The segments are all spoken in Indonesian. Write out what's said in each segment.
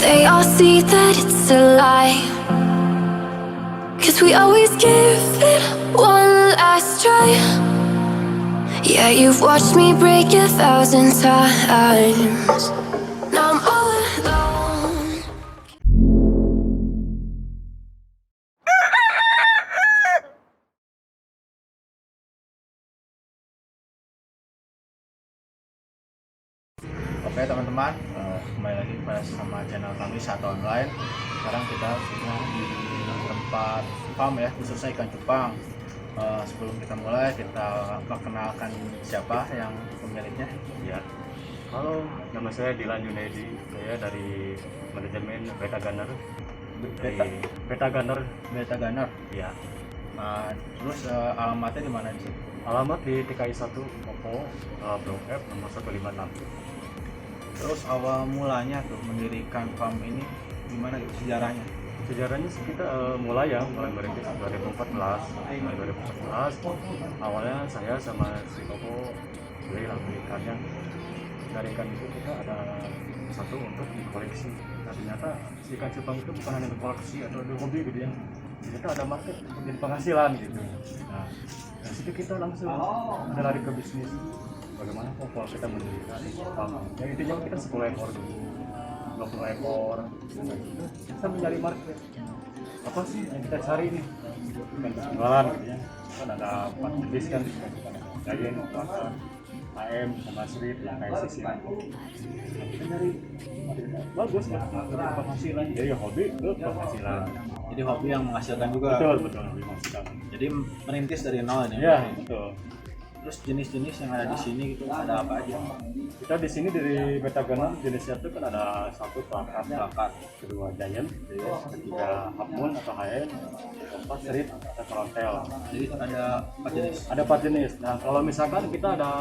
they all see that it's a lie. 'Cause we always give it one last try. Yeah, you've watched me break 1,000 times. Now I'm all alone. Oke teman-teman, kembali lagi sama channel kami Satu Online. Sekarang kita sudah di tempat farm ya, khususnya ikan cupang. Sebelum kita mulai, kita perkenalkan siapa yang pemiliknya. Ya, halo, nama saya Dilan Junaidi, saya dari manajemen Beta Gunner. Beta Gunner. Ya, Terus alamatnya di mana sih? alamat di TKI 1 Kopo, Blok F nomor 156. Terus awal mulanya tuh mendirikan farm ini gimana gitu sejarahnya? Sejarahnya sih kita mulai merintis 2014. Awalnya saya sama si Kopo beli ikannya. Dari ikan itu kita ada satu untuk dikoleksi. Nah, ternyata si ikan cupang itu bukan hanya dikoleksi atau hobi gitu ya. Kita ada market untuk jadi penghasilan gitu. Nah, dari situ kita langsung lari ke bisnis. Bagaimana kalau kita mendirikan farm? Ya intinya kita 10 ekor dulu, 20 ekor. Nah, kita mencari market. Apa sih yang kita cari nih? Bukan jualan gitu ya. Kan ada 4 jenis kan, Giant, Plaza, AM, sama Street, yang kayak sisi. Nah, kita nyari bagus lah, penghasilan. Jadi hobi itu penghasilan. Jadi hobi yang menghasilkan juga. Betul, hobi menghasilkan. Jadi merintis dari nol ini. Iya, betul. Terus jenis-jenis yang ada di sini gitu ada apa aja? Kita di sini dari Beta Gunner jenisnya itu kan ada satu plakatnya, kedua Giant, ketiga Half Moon atau HN, keempat Street atau Frontel. Jadi ada 4 jenis. Ada 4 jenis. Nah, kalau misalkan kita ada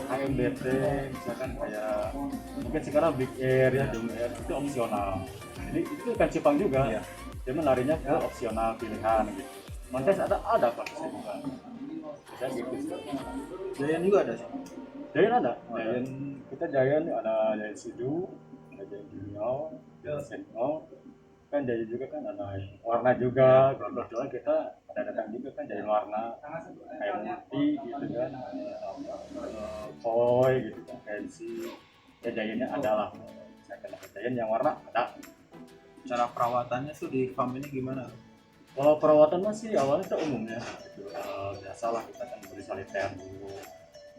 HMBT, misalkan kayak mungkin sekarang Big Air ya, Dome Air itu opsional. Jadi itu kan cupang juga. Iya. Dia larinya ke opsional pilihan gitu. Montes ada konsep juga. Bisa gitu. Giant juga ada sih. Giant ada. Giant ada Giant Sudu, ada Giant Junior, Giant Sentinel. Kan Giant juga kan ada warna juga. Kebetulan kita ada datang juga kan Giant warna kayak multi gitu kan, koi gitu kan, fancy. Ya Giantnya ada lah. Saya kenal Giant yang warna ada. Cara perawatannya tuh di farm ini gimana? Kalau perawatan masih awalnya kita umumnya gitu. Biasalah kita kan beli soliter dulu,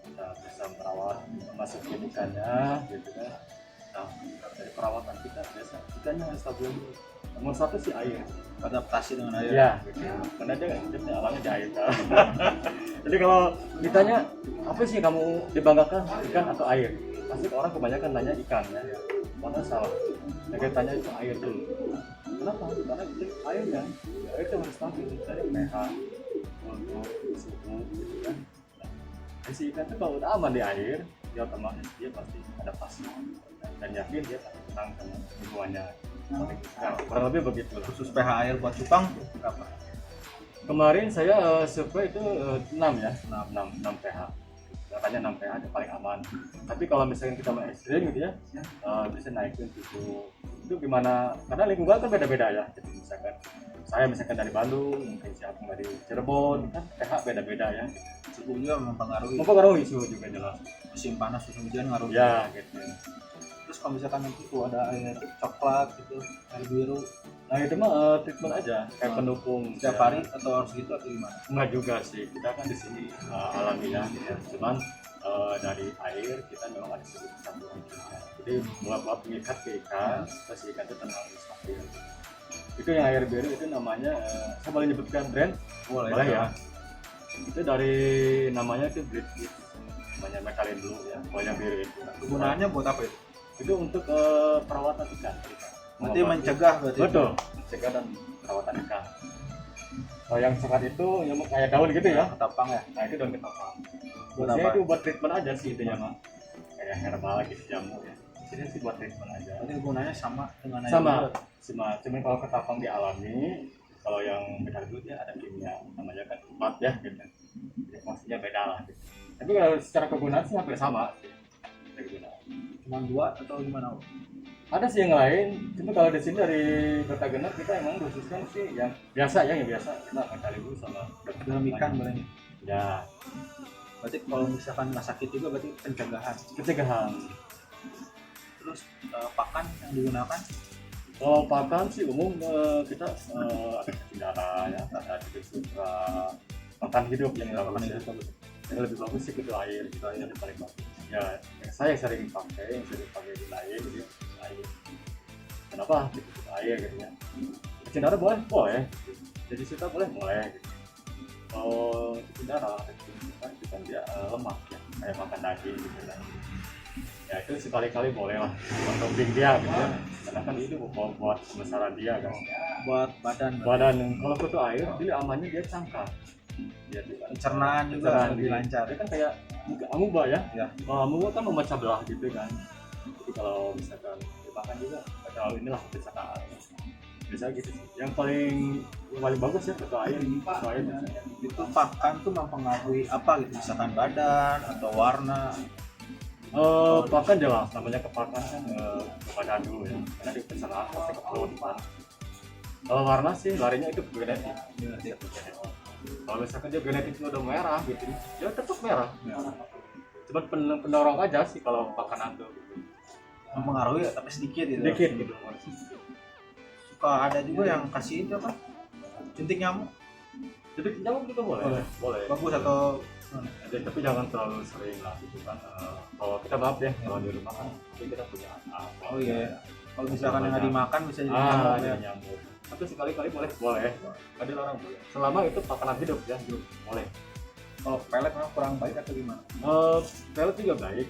kita bisa merawat, masukin ikannya gitu kan. Nah, dari perawatan kita biasa ikannya harus stabil dulu. Nomor satu sih air, Adaptasi dengan air. ya gitu. Karena dia hidupnya alamnya di air kan. Jadi kalau ditanya apa sih kamu dibanggakan, ikan atau air, pasti orang kebanyakan nanya ikan ya. Mana salah, mereka tanya itu air dulu. Kenapa? Karena itu airnya, air itu harus stabil dari pH, untuk suhu gitu kan. Nah, si ikan itu kalau udah aman di air, dia otomatis dia pasti adaptasi dan yakin dia pasti tenang sama lingkungannya. Nah, kurang lebih begitu lah. Khusus pH air buat cupang berapa? Kemarin saya survei itu 6 ya, 6 pH. Katanya 6 pH itu paling aman. Tapi kalau misalnya kita mau ekstrim gitu ya, bisa naikin 7. Itu gimana? Karena lingkungan kan beda-beda ya. Jadi misalkan saya dari Bandung, mungkin siapa dari Cirebon, kan pH beda-beda ya. Suhu juga Mempengaruhi suhu juga jelas. musim panas, musim hujan ngaruh. Ya gitu. Terus kalau misalkan nanti tuh ada air coklat gitu, air biru, Nah itu mah treatment aja, kayak pendukung. setiap hari atau harus gitu atau gimana? Enggak juga sih, kita kan di sini alamiah ya. Cuman dari air kita memang ada sedikit campuran juga. Jadi buat mengikat ke ikan, terus ikan itu tenang stabil. Itu yang air biru itu namanya, saya boleh nyebutkan brand? Boleh ya. Itu dari namanya itu British, namanya Metalin dulu ya. Kalau yang biru itu. Kegunaannya buat apa itu? Itu untuk perawatan ikan. Berarti mencegah berarti. Betul, mencegah dan perawatan ikan. Kalau yang sehat itu yang kayak daun gitu ya. Ketapang ya. Nah itu daun ketapang. Buat Biasanya apa? itu buat treatment aja sih intinya mah. Kayak herbal gitu jamu ya. Jadi sih buat treatment aja. Berarti kegunaannya sama dengan air Sama, biru. cuman kalau ketapang dialami, kalau yang metal dulu dia ada kimia, namanya kan empat ya gitu. Jadi maksudnya beda lah. Gitu. Tapi kalau secara kegunaan sih hampir sama sih. Cuma 2 atau gimana? Ada sih yang lain, cuma kalau di sini dari Kota Genep kita emang khususkan sih yang biasa ya, yang biasa kita mencari dulu sama Belum ikan boleh nih. ya Berarti kalau misalkan nggak sakit juga berarti pencegahan. pencegahan. Terus pakan yang digunakan Kalau pakan sih umum kita ada cendara ya, ada juga pakan hidup yang pakan bagus itu ya. Yang lebih bagus sih itu air yang paling bagus. Ya, yang saya sering pakai di air gitu, air. Kenapa? Gitu, air gitu ya. Cendara boleh. Jadi kita boleh gitu. Kalau cendara itu kan dia lemak ya, kayak makan daging gitu kan. Ya itu sekali-kali boleh lah untuk dia gitu ya. Karena kan itu buat pembesaran dia kan. buat badan. Badan kalau ke air dia amannya dia cangkang. Dia Pencernaan juga lebih lancar. Dia kan kayak amuba ya. Ya. Kalau amuba kan memecah belah gitu kan. Jadi kalau misalkan dimakan juga kalau inilah pencernaan. Bisa gitu sih. Yang paling bagus ya ke air. Itu pakan tuh mempengaruhi apa gitu, misalkan badan atau warna. Pakan jelas namanya kepakan kan ke badan dulu ya. Karena di pencernaan pasti ke perut kan. Kalau warna sih larinya itu ke genetik. Kalau misalkan dia genetiknya udah merah gitu, ya tetap merah. Cuma pendorong aja sih kalau pakan itu. Mempengaruhi tapi sedikit gitu. Sedikit gitu. Suka ada juga yang kasih itu apa? Suntik nyamuk. Jadi nyamuk juga boleh. Bagus atau Tapi jangan terlalu sering lah gitu kan. Kalau kita maaf ya kalau di rumah kan kita punya anak. oh iya. Kalau misalkan yang nggak dimakan bisa jadi nyamuk ya. Nyamuk. Tapi sekali-kali boleh. Ada orang boleh. Selama itu makanan hidup ya, boleh. Kalau pelet memang kurang baik atau gimana? Pelet juga baik.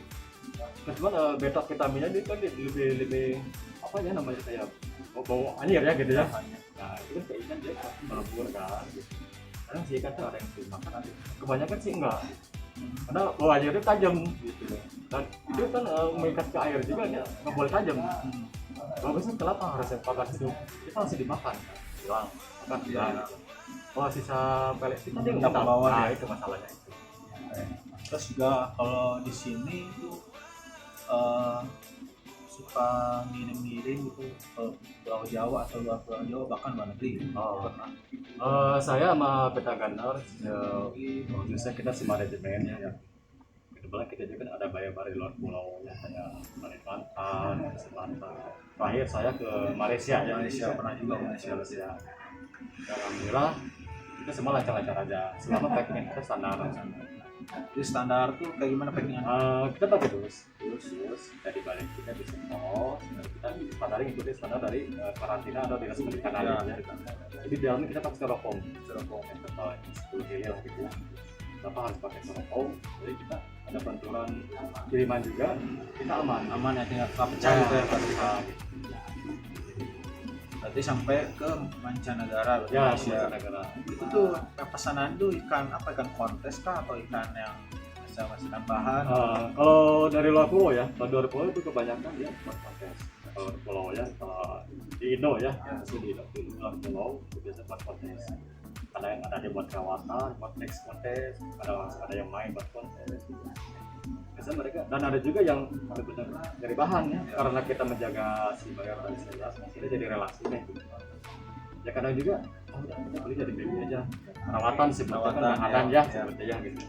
Cuman beta vitaminnya dia kan lebih apa ya namanya kayak bau anjir ya gitu ya. Nah itu kan kayak ikan dia melebur kan. Gitu. Kadang si ikan tuh ada yang dimakan, ada. Kebanyakan sih enggak. Karena bau anjir itu tajam gitu. Dan itu kan mengikat ke air juga dia nggak boleh tajam. Bagusnya kenapa harus yang pakan hidup? Kita masih dimakan, hilang, makan hilang. Kalau sisa pelet itu dia nggak bawa nah, ya. itu masalahnya itu. Terus juga kalau di sini tuh suka ngirim-ngirim gitu ke Pulau Jawa atau luar Pulau Jawa bahkan luar negeri. Pernah. Saya sama Beta Gunner, khususnya kita si manajemen ya. Kebetulan kita juga kan ada bayar-bayar di luar pulau ya, kayak Kalimantan, Sumatera. Terakhir saya ke Malaysia ya. Malaysia pernah juga Malaysia. Dan alhamdulillah itu semua lancar-lancar aja. Selama packing kita standar. Jadi standar tuh kayak gimana packingnya? Kita pakai terus dari balik kita bisa kita standar ikuti standar dari karantina atau dinas pendidikan ya. Jadi di dalamnya kita pakai styrofoam yang tebal 10 kilo gitu ya. Kenapa harus pakai styrofoam? Jadi kita ada benturan kiriman juga, kita aman Ya, tinggal pecah gitu ya plastiknya. Berarti sampai ke mancanegara berarti Ya, Malaysia. negara. Itu tuh pesanan tuh ikan apa, ikan kontes kah atau ikan yang bisa masih tambahan? Kalau dari luar pulau ya, kalau dari pulau itu kebanyakan dia buat kontes. Kalau di pulau ya, kalau di Indo ya, di luar pulau itu biasa buat kontes. Ada yang ada dia buat kawasan, buat next kontes, ada yang main buat kontes. Biasanya mereka dan ada juga yang benar-benar dari bahan ya, karena kita menjaga si bayar dari sebelas, kita jadi relasi nih. Ya kadang juga, udah kita beli dari baby aja, perawatan sih, perawatan bahan ya, seperti yang gitu.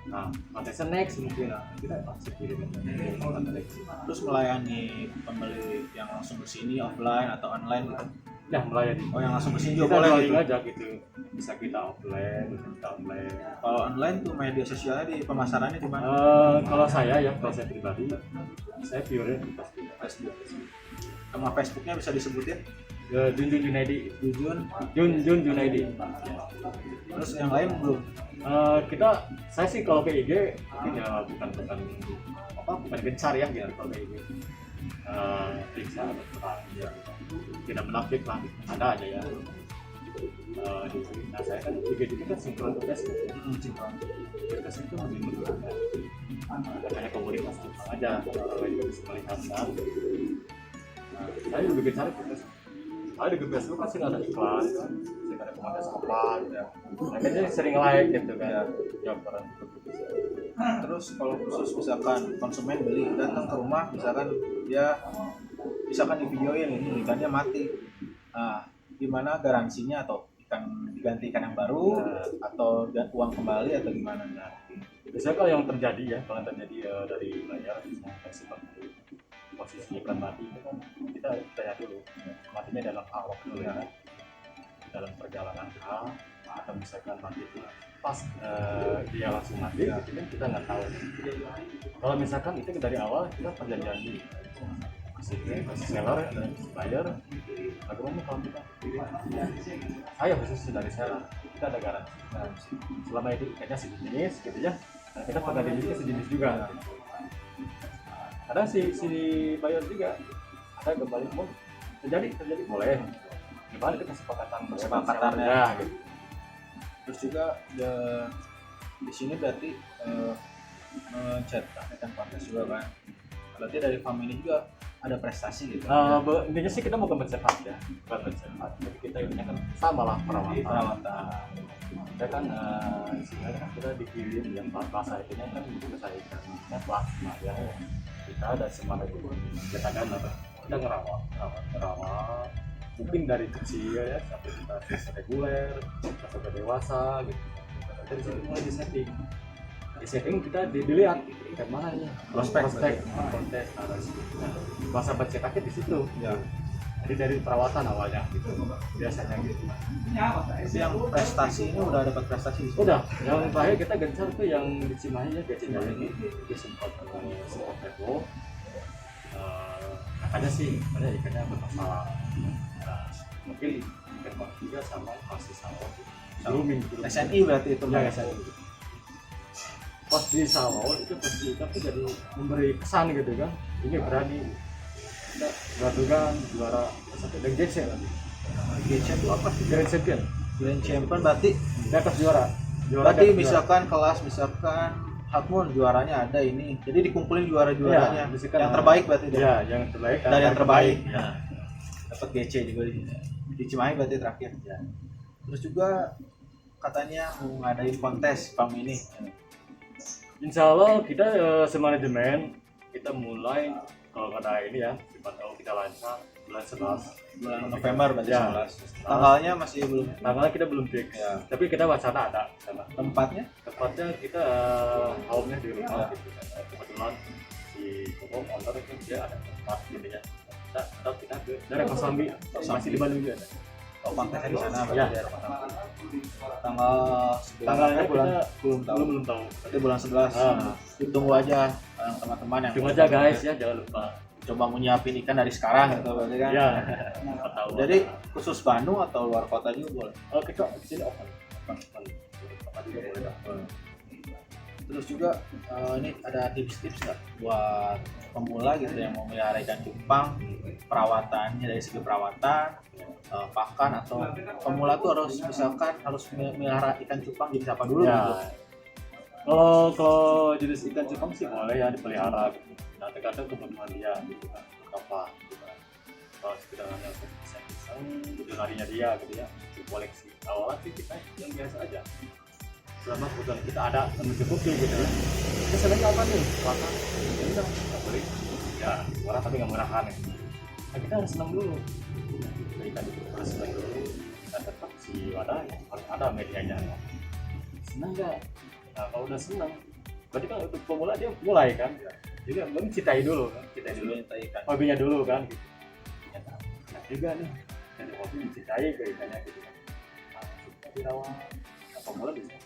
Nah, kontesnya next mungkin kita pasti kirim. Terus melayani pembeli yang langsung ke sini offline atau online gitu? Ya melayani. Oh, yang langsung ke sini Kita juga boleh jualing gitu? aja gitu. Bisa kita offline, bisa kita online. Kalau online tuh media sosialnya di pemasarannya di mana? Kalau saya pribadi, saya pure di Facebook. Sama Facebooknya bisa disebutin? Jun Junaidi. Jun. Junaidi. Terus yang lain belum? Saya sih kalau ke IG mungkin ya bukan gencar ya gitu kalau ke IG. Bisa ya, tidak menafik lah, ada aja ya. Nah saya kan IG juga kan sinkron ke Facebook. Kita sinkron lebih menggunakan hanya komunitas Jepang aja, orang juga bisa melihat kan. Saya lebih gencar ke Facebook. Ada di Facebook pasti nggak ada iklan kan, sehingga ada komunitas apa ya. Makanya sering like gitu kan. Jawab orang itu. Terus kalau khusus misalkan konsumen beli datang ke rumah, misalkan dia misalkan di videoin ini ikannya mati, nah gimana garansinya, atau ikan diganti ikan yang baru atau uang kembali atau gimana? Nah, biasanya kalau yang terjadi ya, kalau yang terjadi dari layar seperti posisi ikan mati itu kan kita tanya dulu matinya dalam awak dulu ya, dalam perjalanan kah, atau misalkan mati itu pas dia langsung mati gitu kan, kita nggak tahu. Kalau misalkan itu dari awal kita perjanjian di seller dan buyer, bagaimana kalau kita saya khusus dari seller, kita ada garansi selama itu ikannya sejenis gitu ya, dan kita pernah dijualnya sejenis juga. Kadang si buyer juga ada kembali mau terjadi boleh gimana, itu kesepakatannya ya. gitu. Terus juga di sini berarti mencetak ikan kontes juga kan, berarti dari farm ini juga ada prestasi gitu. Intinya sih kita bukan bersehat ya, bukan bersehat. Jadi kita ini kan sama lah perawatan. Kita kan istilahnya kan kita dikirim yang bahasa itunya kan bahasa ikannya plasma ya. Kita ada semangat itu kita kan kita ngerawat. Mungkin dari kecil ya sampai kita reguler, sampai dewasa gitu. Dari situ mulai di setting kita dilihat ikan mana ini prospek kontes masa pencetaknya di situ ya. Jadi dari perawatan awalnya gitu biasanya gitu. Itu yang prestasi ini udah dapat prestasi Udah, yang terakhir kita gencar tuh yang di Cimahi ya, Cimahi ini dia sempat heboh. Ada sih, ada ikannya bermasalah. Mungkin ikan juga sama masih sama. Grooming. SNI berarti itu ya, SNI. Pas di sawah itu pasti kita tuh jadi memberi kesan gitu kan, ini berani kita beraturan juara sampai dan GC lagi. GC itu apa? Grand Champion. Grand Champion berarti Di atas juara berarti misalkan kelas misalkan Hakmun juaranya ada ini, jadi dikumpulin juaranya ya, yang terbaik berarti ya, yang terbaik dari yang terbaik ya. Dapat GC juga di Cimahi berarti terakhir ya. Terus juga katanya mau ngadain kontes farm ini. Insya Allah kita semanajemen kita mulai kalau ada ini ya, kalau kita lancar bulan November berarti ya, 11. Tanggalnya masih belum. Tanggalnya kita belum fix. Ya. Tapi kita wacana ada sama. Tempatnya Kita home-nya di rumah ya. Gitu. Kebetulan di Kokom owner itu dia ada tempat gitu ya. Kita ke daerah Kosambi masih di Bandung juga ada. kontesnya di sana Ya. berarti tanggalnya kita belum tahu. Berarti bulan 11. Tunggu aja teman-teman yang tunggu aja guys ya, jangan lupa coba mau nyiapin ikan dari sekarang gitu berarti kan. ya. Jadi khusus Bandung atau luar kota juga boleh. Oh, kita di sini open. Terus juga ini ada tips-tips nggak buat pemula gitu yang mau melihara ikan cupang, perawatannya dari segi perawatan, pakan, atau pemula tuh harus misalkan harus melihara ikan cupang jadi siapa dulu Ya. gitu. Kalau jenis ikan cupang sih boleh ya dipelihara gitu. Nah, tergantung kebutuhan dia gitu kan, apa gitu kan. Kalau sekedar hanya untuk iseng-iseng gitu larinya dia gitu ya, di koleksi. Awalnya sih kita yang biasa aja. Selama kebutuhan kita ada mencukupi gitu ya. Kita sebenarnya apa nih? Pakan. Ya udah, kita beli. Ya, murah tapi nggak murahan ya. Nah, kita harus senang dulu. Ikan itu harus senang dulu. Dan tetap si wadah ya, harus ada medianya. Senang nggak? Nah, kalau udah senang, berarti kan untuk pemula dia mulai kan, jadi mencintai dulu kan, Ikan. hobinya dulu kan, gitu. Nah, juga nih, dari hobi mencintai ke ikannya gitu kan. Nah, suka dirawat, nah, pemula bisa.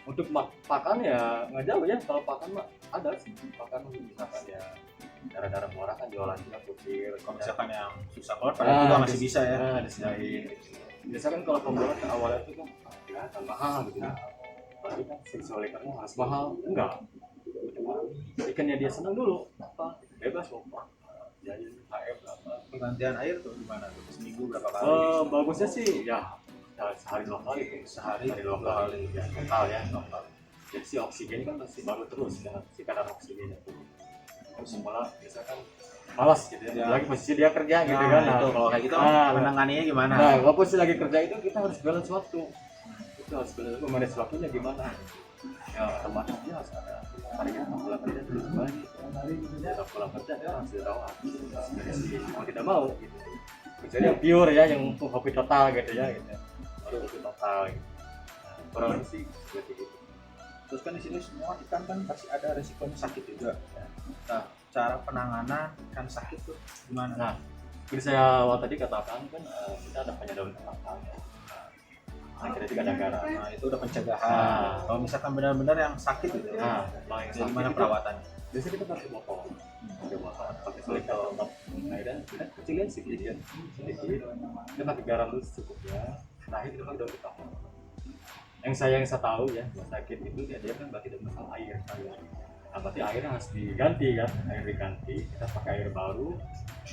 Untuk pakan ya nggak jauh ya, kalau pakan mah ada sih, pakan misalkan ya darah-darah murah kan jualan juga kucir. Kalau misalkan yang susah keluar padahal juga masih bisa ya. Nah, disediain. Biasanya kan kalau pemula ke awalnya itu kan kelihatan mahal gitu ya. Tapi kan seksual ikannya harus mahal, enggak. Ikannya dia senang dulu, apa bebas mau jadi HF berapa. Pergantian air tuh gimana tuh? Seminggu berapa kali? Bagusnya sih ya sehari 2 kali itu, Sehari 2 kali ya total ya total. Jadi si oksigen kan masih baru terus kan, si kadar oksigennya tuh. Terus semula biasa kan malas gitu ya. Lagi posisi dia kerja gitu kan. Nah, itu kalau kayak gitu menanganinya gimana? Nah, kalau posisi lagi kerja itu kita harus balance waktu. Kita harus balance waktunya gimana? ya otomatis dia harus ada harinya 6 bulan kerja terus kembali ya 6 bulan kerja dia harus dirawat dari sini mau tidak mau gitu. Kecuali yang pure ya yang untuk hobi total gitu ya gitu baru hobi total gitu. Nah, kurang lebih sih seperti itu. Terus kan di sini semua ikan kan pasti ada resikonya sakit juga. Nah, cara penanganan ikan sakit tuh gimana? Nah, seperti saya awal tadi katakan kan kita ada penyedot ketapang ya. Nah, kita juga ada garam. Nah, itu udah pencegahan. Nah. Kalau misalkan benar-benar yang sakit gitu ya. Nah, kalau yang sakit Gimana itu, perawatannya? biasanya kita pakai botol. Pakai botol, pakai seliter. Nah, dan kita kecilin sedikit, kita pakai garam dulu secukupnya. Terakhir kita pakai daun ketapang. Yang saya tahu ya, yang sakit itu dia kan berarti ada masalah air. Nah, berarti airnya harus diganti kan, air diganti. Kita pakai air baru,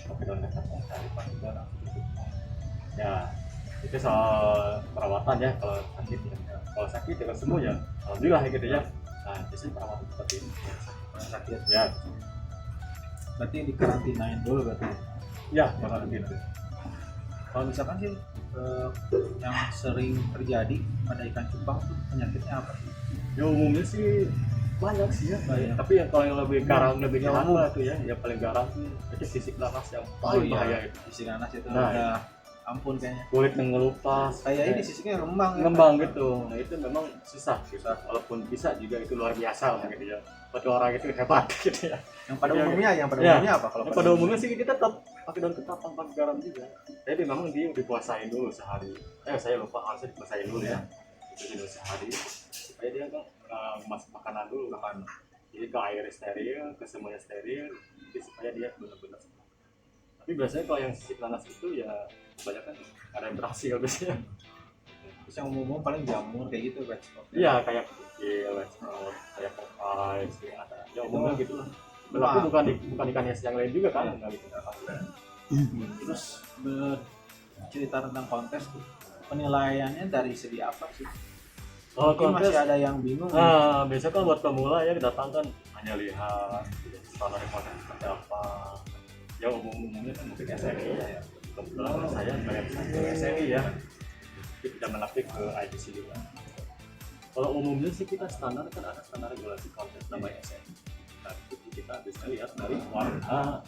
pakai daun ketapang, cari pakai garam. Ya, itu soal perawatan ya kalau sakit ya. Kalau sakit ya sembuh ya alhamdulillah ya gitu ya. Nah biasanya perawatan seperti ini Sakit. ya Berarti dikarantinain dulu berarti. ya bakal gitu. Kalau misalkan sih yang sering terjadi pada ikan cupang tuh penyakitnya apa sih? Ya umumnya sih banyak sih ya Banyak. tapi yang kalau yang lebih garam lebih Yang garam umum. tuh ya yang paling garam tuh itu sisik nanas yang paling bahaya itu. Isi nanas itu Nah, udah ampun kayaknya. Kulit yang ngelupas Kayak ini sisiknya ngembang ya. ngembang gitu. Nah itu memang susah walaupun bisa juga itu luar biasa lah gitu ya. Buat orang itu hebat gitu ya. Yang pada Iya, umumnya, yang pada Ya. umumnya apa kalau Pada umumnya sih kita tetap pakai daun ketapang pakai garam juga. Tapi memang dia dipuasain dulu sehari. Saya lupa harusnya dipuasain dulu ya. Itu dulu sehari supaya dia kan masuk makanan dulu makan. Jadi ke air steril, ke semuanya steril, jadi supaya dia benar-benar. Tapi biasanya kalau yang sisik nanas itu ya kebanyakan ada yang berhasil biasanya. Terus yang umum paling jamur kayak gitu kan. Iya kayak kecil, kayak Popeye, ada. Ya umumnya gitu lah. Berlaku bukan ikan hias yang lain juga kan? Nggak gitu. Terus cerita tentang kontes tuh, penilaiannya dari segi apa sih? Kalau Mungkin kontes, masih ada yang bingung. biasanya kan buat pemula ya datang kan hanya lihat standar konten seperti apa. Ya umumnya kan mungkin SMI ya. Kebetulan saya banyak ke SMI ya. Tapi tidak menafik ke IBC juga. Kalau umumnya sih kita standar kan ada standar regulasi konten namanya SMI. Nah itu kita bisa lihat dari warna,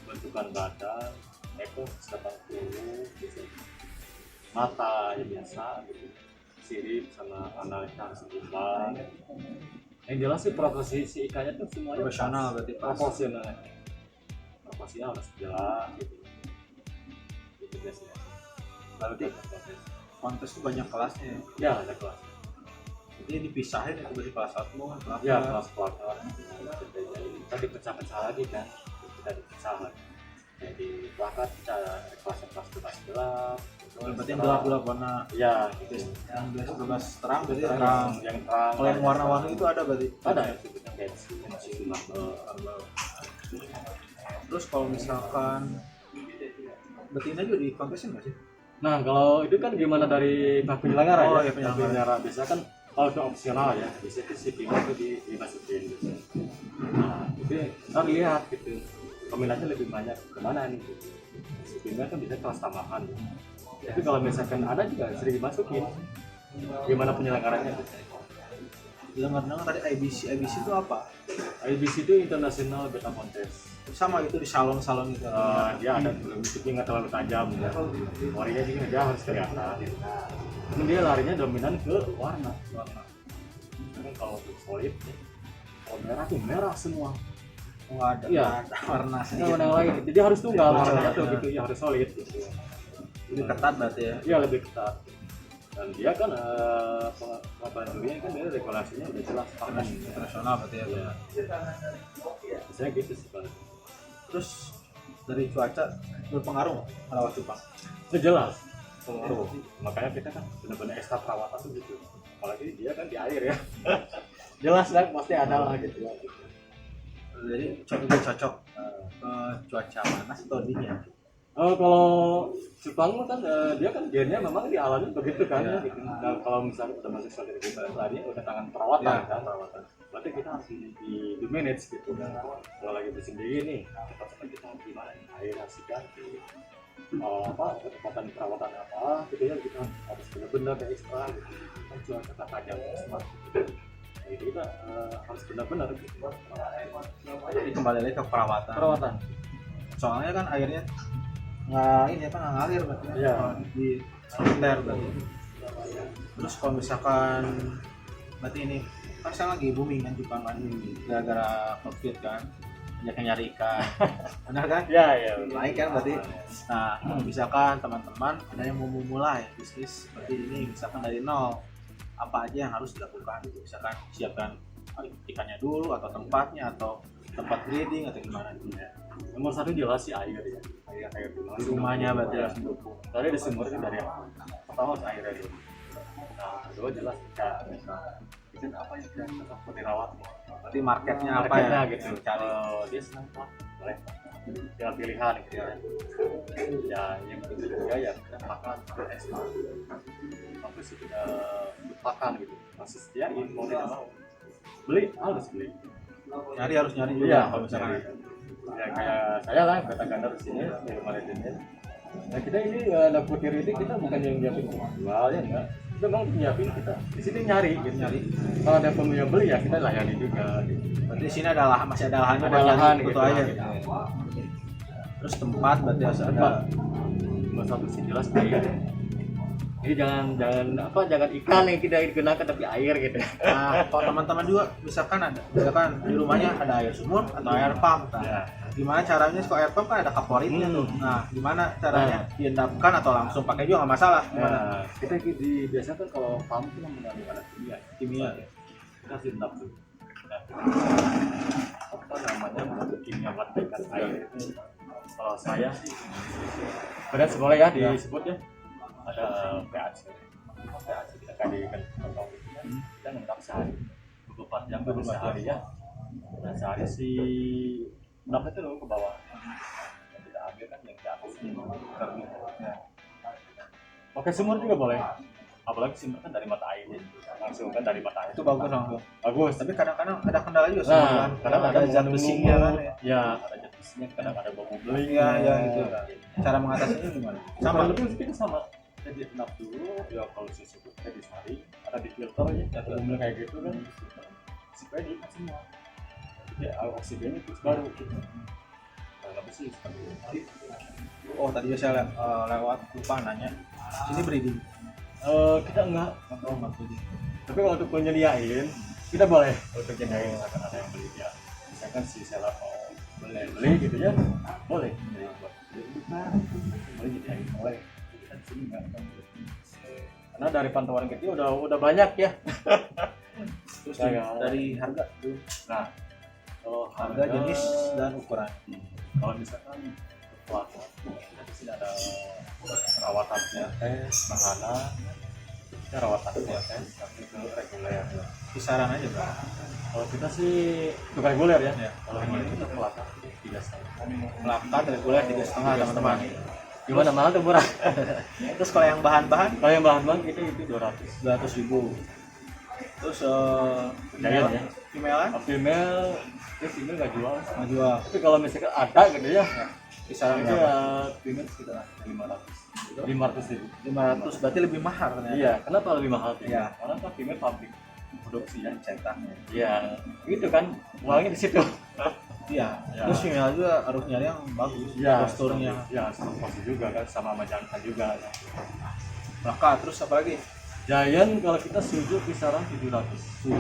bentukan badan, ekor 80 gitu. Mata ya biasa gitu. Sirip sama analisa sejumlah. Yang jelas sih proporsi si ikannya tuh semuanya Profesional berarti pas. proporsinya harus jelas gitu. Itu biasanya. Berarti kontes tuh banyak kelasnya ya. Ya ada kelas. Jadi dipisahin itu berarti kelas 1, kelas Ya 2. kelas kuartal. Kita dipecah-pecah lagi kan. Kita dipecah lagi. Jadi plakat kita kelas bebas gelap. Berarti yang gelap-gelap warna Ya gitu. yang bebas terang berarti Terang, terang. yang terang. Kalau yang warna-warni itu ada berarti. ada ya sebutnya bensin masih marble. Terus kalau misalkan betina juga di kontesin nggak sih? Nah kalau itu kan gimana dari pihak penyelenggara Oh, ya, iya, penyelenggara. biasanya kan kalau itu opsional ya, biasanya si pima itu dimasukin gitu. Nah itu kita lihat gitu, peminatnya lebih banyak kemana nih gitu. Si pima kan bisa kelas tambahan. Tapi kalau misalkan ada juga sering dimasukin, gimana penyelenggaranya gitu. Dengar-dengar tadi IBC itu apa? IBC itu International Beta Contest. Sama itu di salon-salon itu. Dia ada bentuknya nggak terlalu tajam ya. Warnanya juga dia harus kelihatan. Namun dia larinya dominan ke warna. Kan kalau untuk solid, kalau merah tuh merah semua. Nggak ada, Iya. nggak ada warna Nah, warna yang lain. Jadi harus tunggal Harus warnanya tuh tunggal. gitu, ya harus solid gitu. Lebih ketat berarti ya. Iya lebih ketat. Dan dia kan pengaturan dunia kan dia regulasinya udah jelas pakem. Internasional berarti ya. Iya. Biasanya gitu sih Pak. Terus dari cuaca berpengaruh nggak merawat cupang? Itu jelas pengaruh. Makanya kita kan benar-benar ekstra perawatan tuh gitu. Apalagi dia kan di air ya. Jelas kan pasti ada lah gitu ya. Jadi lebih cocok cuaca panas atau dingin? Kalau Jepang kan dia kan gennya memang di alamnya begitu kan ya. Gitu. Nah, kalau misalnya udah masuk solid kita larinya udah tangan perawatan kan perawatan. Berarti kita harus di manage gitu kan. Kalau lagi musim dingin nih, cepat-cepat kita harus gimana? Air harus ganti. Kecepatan perawatan apa gitu ya kita harus benar-benar ekstra gitu. Kan cuaca tak tajam semua gitu. Jadi kita harus benar-benar Jadi kembali lagi ke perawatan. perawatan. Soalnya kan airnya nggak ini kan nggak ngalir berarti Iya. di sekitar berarti. Terus kalau misalkan berarti ini kan sekarang lagi booming kan Jepang kan gara-gara COVID kan banyak yang nyari ikan. Benar kan? Ya. Naik kan berarti. Nah, misalkan teman-teman ada yang mau memulai bisnis seperti ini, misalkan dari nol, apa aja yang harus dilakukan? Misalkan siapkan ikannya dulu atau tempatnya atau tempat breeding atau gimana gitu ya. Nomor satu jelas sih air ya. Air dulu. Di rumahnya berarti Ya. harus mendukung. Tadi di sumber itu dari apa? Pertama harus air dulu. Nah, kedua jelas ikan. Ikan apa yang kita cocok buat dirawat? Berarti marketnya apa Marketnya ya? gitu. Kalau dia senang apa? Boleh. Ya pilihan gitu ya. Ya yang penting juga ya kita makan ekstra. Waktu sih kita makan gitu. Masih sediain mau tidak mau. Beli harus beli. Harus nyari juga Iya, kalau misalkan nyari. Ya kayak saya lah kata ganda di sini di rumah resident. Nah kita ini dapur kiri ini kita bukan yang nyiapin jual ya enggak. Kita memang nyiapin kita di sini nyari gitu. nyari. Kalau ada pengguna beli ya kita layani juga. Gitu. Berarti di sini ada lahan, masih ada lahan, Ada lahan gitu gitu aja. gitu. Terus tempat berarti harus ada. Tempat. Nomor satu sih jelas air. Jadi jangan ikan yang tidak digunakan tapi air gitu. Nah, kalau teman-teman juga misalkan di rumahnya ada air sumur atau air pump. Nah, Ya. gimana caranya kalau air pump kan ada kaporitnya tuh. Nah, gimana caranya diendapkan atau langsung pakai juga nggak masalah. Gimana? Nah, kita biasanya kan kalau pump itu menggunakan ada kimia. Kita harus endap dulu. Nah, apa namanya buat kimia buat ikan air. Kalau saya sih, benar boleh ya disebut ya. Ada PAC kita kali kan kita ngendap sehari 24 jam baru sehari ya. Nah sehari sih ngendapnya itu ke bawah. Yang kita ambil kan yang di atas ini ya. Pakai sumur juga boleh. Apalagi sumur kan dari mata air langsung kan dari mata air. Itu bagus langsung. Bagus. Tapi kadang-kadang ada kendala juga sumur kan. Kadang ada zat besinya kan ya. Ya, ada zat besinya, kadang ada bau beling. Iya, gitu. Cara mengatasinya gimana? Sama lebih kita sama. Kita diendap dulu, ya kalau susu kita disaring, ada di filter ya, ada bumbu kayak gitu kan, supaya diikat semua. Ya oksigennya terus baru gitu. Kalau lebih sih seperti itu. Oh, tadi saya lewat lupa nanya. Ini breeding. Kita enggak, Enggak breeding. tapi kalau untuk penyediain, kita boleh untuk nyediain misalkan ada yang beli ya, misalkan si seller mau beli gitu ya, boleh. Boleh nyediain, boleh. Karena dari pantauan kita udah banyak ya. Terus Kayak- dari harga tuh. Nah, kalau Harga, jenis, dan ukuran. kalau misalkan pelakon, kita di sini ada perawatan tes, mahana, kita rawatan tes, tapi itu reguler. Kisaran aja bro. Kalau kita sih itu reguler ya. Ya. Kalau ini kita pelakon 3,5. Melakukan reguler 3,5 teman-teman. Gimana mahal tuh murah? Terus kalau yang bahan-bahan Kalau yang bahan kita itu 200. 200.000. Terus Giant ya. female-an Female nggak jual. nggak jual. Tapi kalau misalkan ada gitu ya, Kisaran itu berapa? female sekitar 500 ribu. 500 berarti lebih mahal ternyata. Iya, kenapa lebih mahal? Iya. Karena kan female pabrik produksi ya. Cetaknya. Iya, itu kan uangnya di situ. Iya. Ya. Terus female juga harus nyari yang bagus. Posturnya. Ya, postur juga kan sama jantan juga. Maka terus apa lagi? Giant kalau kita suju kisaran 700. 7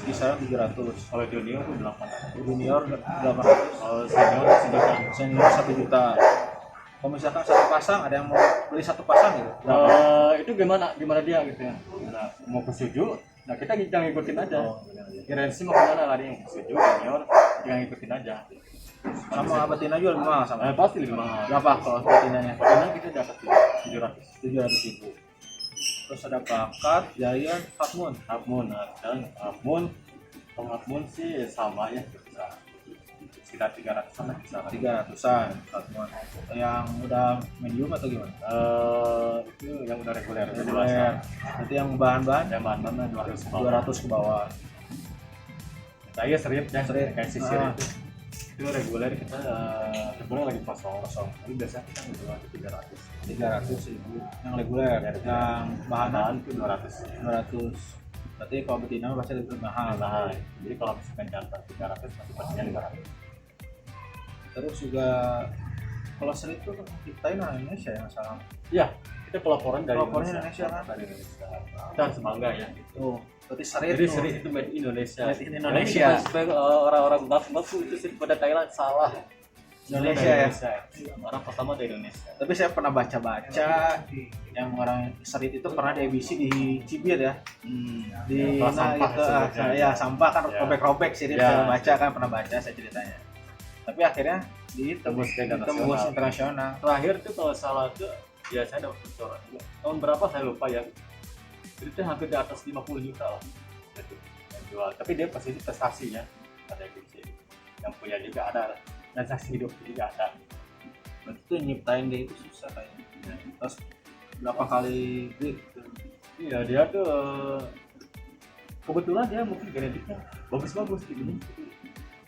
kisaran 700. Kalau junior itu 800. Junior 800. Kalau senior itu 1 juta. Senior 1 juta. Kalau misalkan satu pasang ada yang mau beli satu pasang gitu. Itu gimana dia gitu ya. Nah, mau ke suju, nah kita jangan ngikutin aja. Kirain sih mau kemana lari yang ke suju, junior, jangan ngikutin aja. Sama betina juga lebih mahal sama. Pasti lebih mahal. Berapa kalau betinanya? Betina kita dapat 700. 700.000. Terus ada plakat, giant, half moon. Dan half moon sih sama ya, sekitar 300 sama kisaran. 300-an half moon. Yang udah medium atau gimana? Itu yang udah reguler, udah Reguler. dewasa. Berarti yang bahan-bahan Yang bahan-bahan 200 ke bawah. 200 ke bawah. Saya serip ya, Serip. kayak sisir Ah. itu reguler kita reguler lagi kosong. Tapi biasanya kita menjual ke 300. 300.000 yang reguler. Yang bahan Bahan itu 200. 200. Berarti kalau betina pasti lebih mahal. Nah, jadi kalau misalkan jantan 300 masih pastinya 500. Terus juga kalau seri itu kita ini orang Indonesia ya masalah. Iya, kita pelaporan dari Indonesia kan. Dari Indonesia. Kita harus bangga ya. Tuh, berarti seri Jadi itu. seri itu made in Indonesia. Made in Indonesia. Jadi supaya orang-orang ngaku itu sih pada Thailand salah. Indonesia ya. Orang pertama dari Indonesia. Tapi saya pernah baca-baca yang orang seri itu pernah di ABC di Cibir ya. Di Kalau sampah gitu, sebenarnya. ya sampah kan Ya. robek-robek sih Ya. saya baca kan pernah baca saya ceritanya. Tapi akhirnya Tembus ke tembus internasional. Terakhir tuh kalau salah tuh ya saya dapat bocoran. Tahun berapa saya lupa ya. Itu hampir di atas 50 juta lah. Itu yang jual. Tapi dia pasti prestasi ya. Ada gitu. Yang punya juga ada. Transaksi hidup juga ada. Berarti tuh nyiptain dia itu susah kayaknya. Terus berapa kali break gitu. Iya dia tuh kebetulan dia mungkin genetiknya bagus-bagus gitu.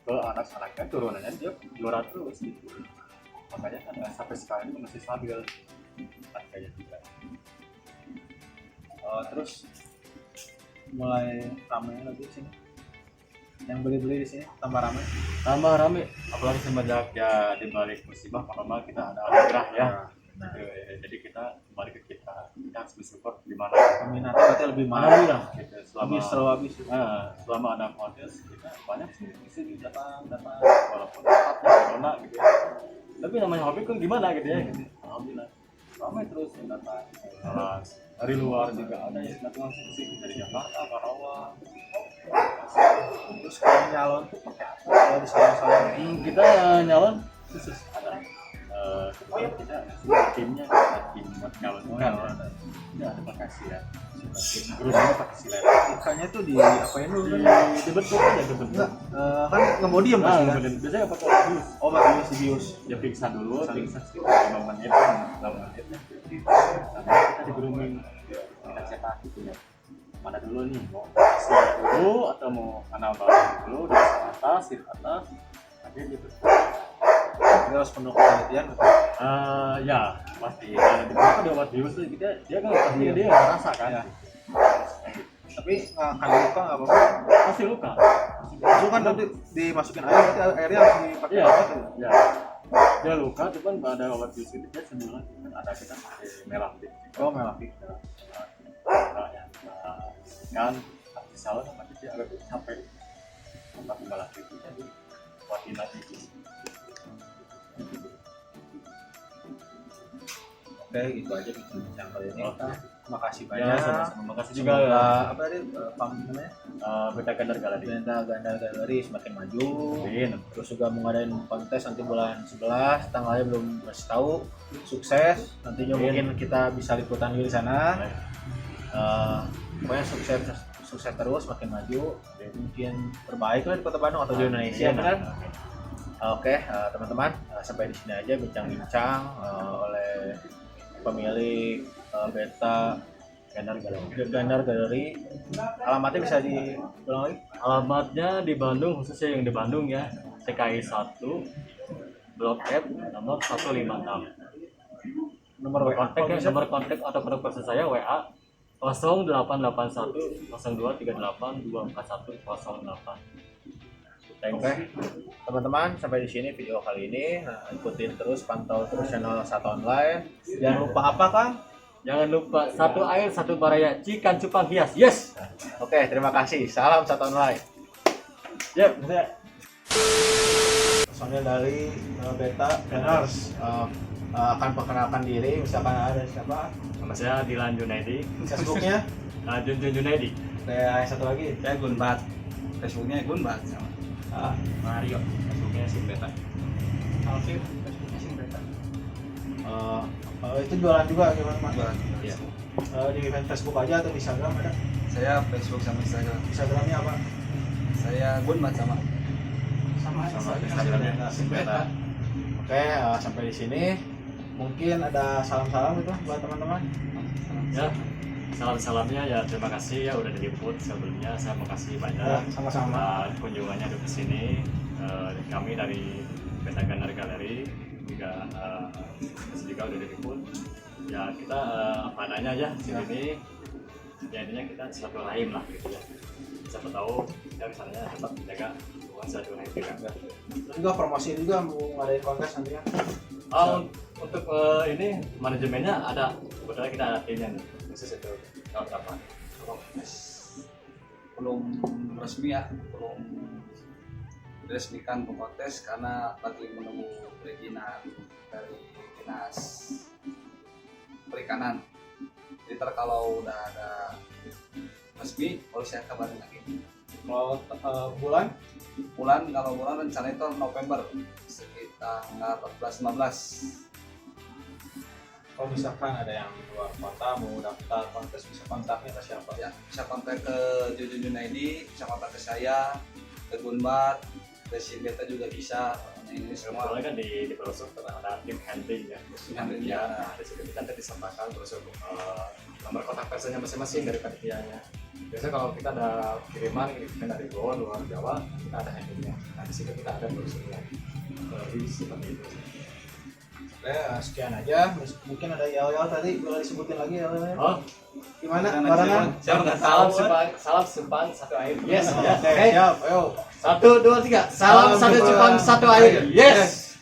Ke anak-anaknya turunannya dia juara terus gitu. Makanya kan sampai sekarang itu masih stabil harganya juga. Terus mulai ramai lagi di sini. Yang beli-beli di sini tambah ramai. Tambah rame, apalagi semenjak ya di balik musibah normal kita ada anugerah ya. Nah, Jadi kita kembali ke kita harus bersyukur di mana peminatnya berarti lebih mahal. alhamdulillah gitu. Habis selalu habis. Selama ada kontes kita banyak sih datang walaupun tempatnya corona gitu ya. Tapi namanya hobi kan gimana gitu ya gitu. Alhamdulillah ramai terus yang datang. Dari luar juga ada yang datang musik dari Jakarta, Karawang. Terus kalau nyalon tuh pakai apa? Kalau di salon-salon Kita nyalon khusus ada kebetulan kita timnya ada tim buat nyalon kan ya ada makasih ya grupnya pakai silet ikannya tuh di apain dulu kan? dibentuk aja dibentuk Enggak, kan ngemodi ya pasti kan? kemudian biasanya pakai bius Oh, pakai bius, di bius. ya periksa dulu periksa sekitar 5 menit 6 menit sampai kita di grooming kita cetak gitu ya mana dulu nih mau silet dulu atau mau kanal bawah dulu dari atas sir atas nanti gitu. Jadi harus penuh penelitian betul. Ya pasti di beberapa di obat bius tuh dia kan pasti dia nggak rasa kan Ya. Tapi kan luka nggak apa-apa. pasti luka Itu kan nanti dimasukin air, berarti airnya harus dipakai iya apa tuh? ya dia luka cuman ada obat bius itu dia sembuh kan ada kita pakai melapik Oh, melapik. kan salah sama dia agak capek tapi melapik itu jadi watin lagi Oke, gitu aja bincang kali ini. Oke. Terima kasih ya banyak. sama-sama makasih juga Semoga apa tadi pam namanya? Beta Gandar Galadi Benta Gandar Galeri semakin maju. Amin. Terus juga mau ngadain kontes nanti bulan 11, tanggalnya belum masih tahu. Sukses. Nantinya Amin. mungkin kita bisa liputan di sana. Pokoknya sukses terus, makin maju. Mungkin terbaik lah di Kota Bandung atau di Indonesia, kan? Oke, teman-teman, sampai di sini aja bincang-bincang oleh pemilik Beta Gandar Galeri. Alamatnya bisa diulang lagi? Alamatnya di Bandung, khususnya yang di Bandung ya, TKI 1 Blok F nomor 156. Nomor Kontak ya, nomor kontak atau kontak person saya WA 0881 0238 241 08. Oke, teman-teman, sampai di sini video kali ini. Nah, ikutin terus, pantau terus channel Satu Online. Jangan lupa apa, Kang? Jangan lupa satu air satu baraya Cikan Cupang Hias. Yes. Oke, terima kasih. Salam Satu Online. Ya, bisa. Personil dari Beta Gandars akan perkenalkan diri. Misalkan ada siapa? Nama saya Dilan Junaidi. Facebooknya? Junjun Junaidi. Kayak satu lagi. Saya Gunbat, Facebooknya Gunbat sama Mario. Facebooknya si Beta. Alvin, Facebooknya sih Beta. Itu jualan juga gimana, Mas? Jualan. Iya. Di Facebook aja atau di Instagram ada? Saya Facebook sama Instagram. Instagramnya apa? Saya Gunbat sama. Sama Instagramnya Beta. Oke, sampai di sini. Mungkin ada salam-salam gitu buat teman-teman. Ya. Salam-salamnya ya terima kasih ya udah diliput sebelumnya saya makasih banyak Sama-sama. kunjungannya ke sini kami dari Beta Gandar Galeri juga juga udah diliput ya kita apa adanya aja sini ya intinya kita silaturahim lah gitu ya. Siapa tahu ya misalnya tetap menjaga hubungan silaturahim juga. Juga promosi juga mau ngadain kontes nantinya. Untuk ini manajemennya ada, kebetulan kita ada timnya nih khusus itu tahun kapan? Belum resmi ya, belum diresmikan kontes karena lagi menunggu perizinan dari dinas perikanan. Jadi ntar kalau udah ada resmi baru saya kabarin lagi. Kalau bulan Kalau bulan rencana itu November sekitar tanggal 14-15. kalau misalkan ada yang luar kota mau daftar kontes bisa kontaknya ke siapa? Ya, bisa kontak ke Jujun Junaidi, bisa kontak ke saya, ke Gunbat, ke si Beta juga bisa. Nah, ini semua Soalnya kan di brosur ada tim handling ya. handling Ya, ya. nah, di situ kita nanti disampaikan brosur nomor kontak personnya masing-masing dari panitianya. Biasanya kalau kita ada kiriman dari luar Jawa, kita ada handlingnya. Nah, di situ kita ada brosurnya. Jadi seperti itu. Sekian aja. Mungkin ada yel-yel tadi boleh disebutin lagi ya. Oh, Gimana? Jangan, Barangan? Siapa nggak salam tahu? salam Subang satu air. Yes. Oke, Oke. siap. Ayo. 1, 2, 3. Salam Salam satu Subang. Subang satu air. Yes.